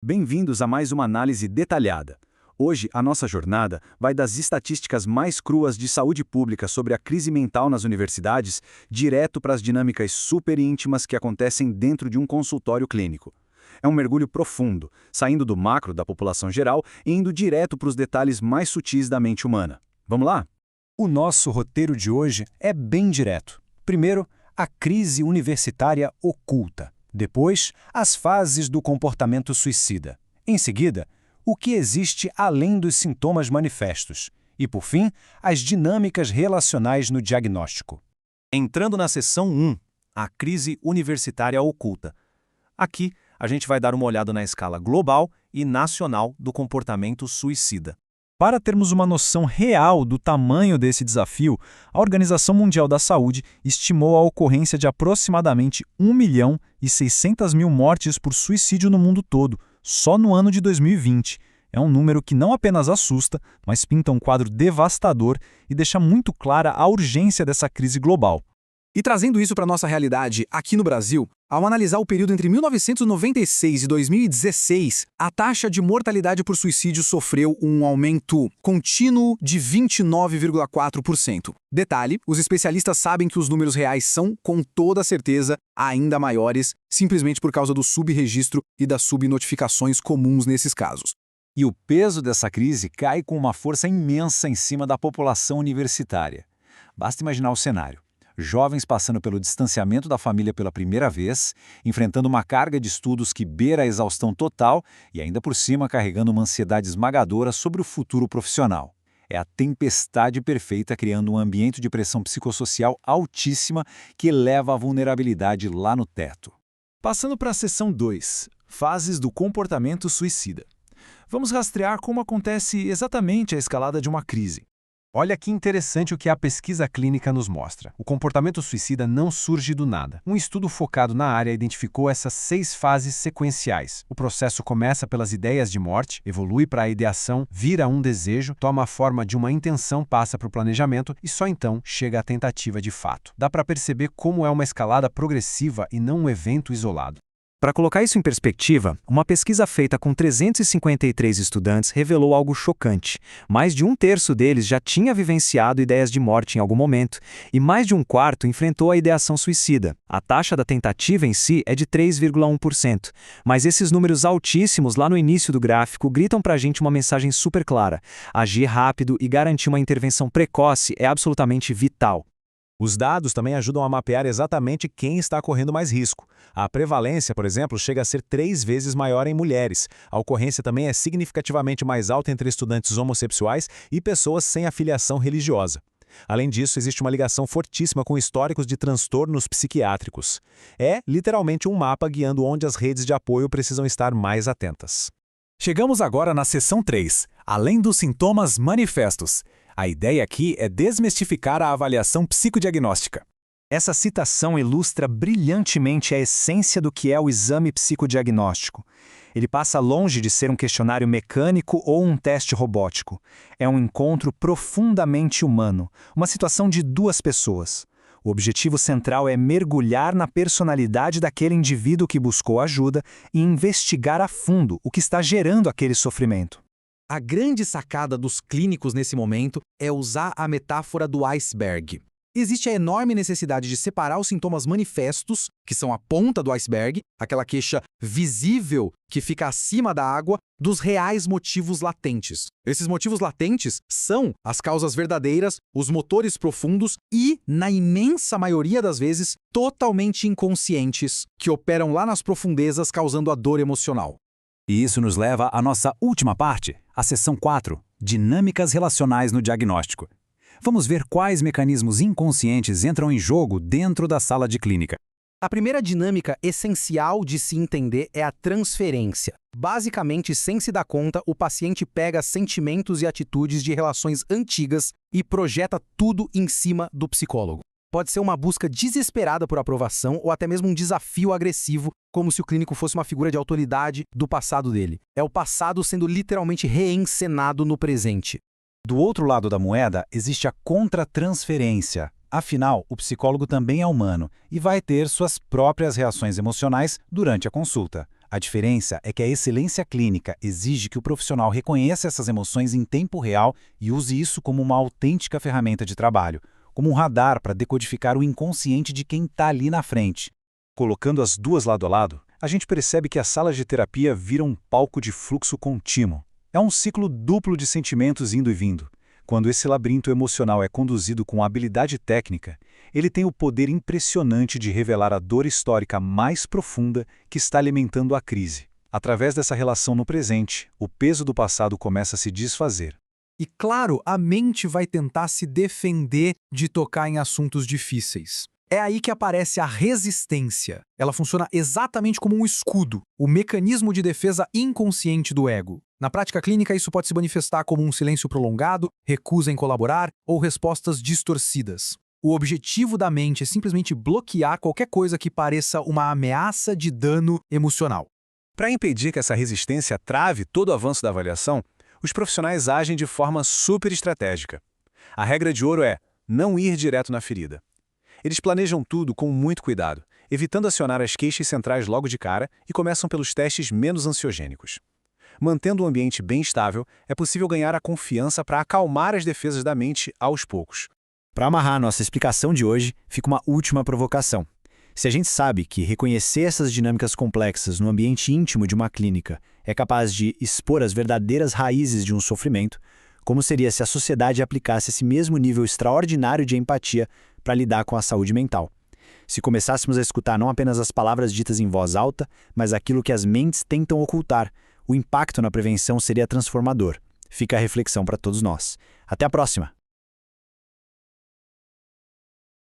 Bem-vindos a mais uma análise detalhada. Hoje, a nossa jornada vai das estatísticas mais cruas de saúde pública sobre a crise mental nas universidades, direto para as dinâmicas super íntimas que acontecem dentro de um consultório clínico. É um mergulho profundo, saindo do macro da população geral e indo direto para os detalhes mais sutis da mente humana. Vamos lá? O nosso roteiro de hoje é bem direto. Primeiro, a crise universitária oculta. Depois, as fases do comportamento suicida. Em seguida, o que existe além dos sintomas manifestos. E, por fim, as dinâmicas relacionais no diagnóstico. Entrando na seção 1, a crise universitária oculta. Aqui, a gente vai dar uma olhada na escala global e nacional do comportamento suicida. Para termos uma noção real do tamanho desse desafio, a Organização Mundial da Saúde estimou a ocorrência de aproximadamente 1.600.000 mortes por suicídio no mundo todo, só no ano de 2020. É um número que não apenas assusta, mas pinta um quadro devastador e deixa muito clara a urgência dessa crise global. E trazendo isso para a nossa realidade aqui no Brasil, ao analisar o período entre 1996 e 2016, a taxa de mortalidade por suicídio sofreu um aumento contínuo de 29,4%. Detalhe, os especialistas sabem que os números reais são, com toda certeza, ainda maiores, simplesmente por causa do subregistro e das subnotificações comuns nesses casos. E o peso dessa crise cai com uma força imensa em cima da população universitária. Basta imaginar o cenário. Jovens passando pelo distanciamento da família pela primeira vez, enfrentando uma carga de estudos que beira a exaustão total e ainda por cima carregando uma ansiedade esmagadora sobre o futuro profissional. É a tempestade perfeita criando um ambiente de pressão psicossocial altíssima que eleva a vulnerabilidade lá no teto. Passando para a seção 2, fases do comportamento suicida. Vamos rastrear como acontece exatamente a escalada de uma crise. Olha que interessante o que a pesquisa clínica nos mostra. O comportamento suicida não surge do nada. Um estudo focado na área identificou essas 6 fases sequenciais. O processo começa pelas ideias de morte, evolui para a ideação, vira um desejo, toma a forma de uma intenção, passa para o planejamento e só então chega à tentativa de fato. Dá para perceber como é uma escalada progressiva e não um evento isolado. Para colocar isso em perspectiva, uma pesquisa feita com 353 estudantes revelou algo chocante. Mais de um terço deles já tinha vivenciado ideias de morte em algum momento, e mais de um quarto enfrentou a ideação suicida. A taxa da tentativa em si é de 3,1%, mas esses números altíssimos lá no início do gráfico gritam para a gente uma mensagem super clara. Agir rápido e garantir uma intervenção precoce é absolutamente vital. Os dados também ajudam a mapear exatamente quem está correndo mais risco. A prevalência, por exemplo, chega a ser 3 vezes maior em mulheres. A ocorrência também é significativamente mais alta entre estudantes homossexuais e pessoas sem afiliação religiosa. Além disso, existe uma ligação fortíssima com históricos de transtornos psiquiátricos. É, literalmente, um mapa guiando onde as redes de apoio precisam estar mais atentas. Chegamos agora na seção 3, além dos sintomas manifestos. A ideia aqui é desmistificar a avaliação psicodiagnóstica. Essa citação ilustra brilhantemente a essência do que é o exame psicodiagnóstico. Ele passa longe de ser um questionário mecânico ou um teste robótico. É um encontro profundamente humano, uma situação de 2 pessoas. O objetivo central é mergulhar na personalidade daquele indivíduo que buscou ajuda e investigar a fundo o que está gerando aquele sofrimento. A grande sacada dos clínicos nesse momento é usar a metáfora do iceberg. Existe a enorme necessidade de separar os sintomas manifestos, que são a ponta do iceberg, aquela queixa visível que fica acima da água, dos reais motivos latentes. Esses motivos latentes são as causas verdadeiras, os motores profundos e, na imensa maioria das vezes, totalmente inconscientes, que operam lá nas profundezas causando a dor emocional. E isso nos leva à nossa última parte, a seção 4, dinâmicas relacionais no diagnóstico. Vamos ver quais mecanismos inconscientes entram em jogo dentro da sala de clínica. A primeira dinâmica essencial de se entender é a transferência. Basicamente, sem se dar conta, o paciente pega sentimentos e atitudes de relações antigas e projeta tudo em cima do psicólogo. Pode ser uma busca desesperada por aprovação ou até mesmo um desafio agressivo, como se o clínico fosse uma figura de autoridade do passado dele. É o passado sendo literalmente reencenado no presente. Do outro lado da moeda, existe a contratransferência. Afinal, o psicólogo também é humano e vai ter suas próprias reações emocionais durante a consulta. A diferença é que a excelência clínica exige que o profissional reconheça essas emoções em tempo real e use isso como uma autêntica ferramenta de trabalho, como um radar para decodificar o inconsciente de quem está ali na frente. Colocando as duas lado a lado, a gente percebe que as salas de terapia viram um palco de fluxo contínuo. É um ciclo duplo de sentimentos indo e vindo. Quando esse labirinto emocional é conduzido com habilidade técnica, ele tem o poder impressionante de revelar a dor histórica mais profunda que está alimentando a crise. Através dessa relação no presente, o peso do passado começa a se desfazer. E claro, a mente vai tentar se defender de tocar em assuntos difíceis. É aí que aparece a resistência. Ela funciona exatamente como um escudo, o mecanismo de defesa inconsciente do ego. Na prática clínica, isso pode se manifestar como um silêncio prolongado, recusa em colaborar ou respostas distorcidas. O objetivo da mente é simplesmente bloquear qualquer coisa que pareça uma ameaça de dano emocional. Para impedir que essa resistência trave todo o avanço da avaliação, os profissionais agem de forma super estratégica. A regra de ouro é não ir direto na ferida. Eles planejam tudo com muito cuidado, evitando acionar as queixas centrais logo de cara e começam pelos testes menos ansiogênicos. Mantendo o ambiente bem estável, é possível ganhar a confiança para acalmar as defesas da mente aos poucos. Para amarrar nossa explicação de hoje, fica uma última provocação. Se a gente sabe que reconhecer essas dinâmicas complexas no ambiente íntimo de uma clínica é capaz de expor as verdadeiras raízes de um sofrimento, como seria se a sociedade aplicasse esse mesmo nível extraordinário de empatia para lidar com a saúde mental? Se começássemos a escutar não apenas as palavras ditas em voz alta, mas aquilo que as mentes tentam ocultar, o impacto na prevenção seria transformador. Fica a reflexão para todos nós. Até a próxima!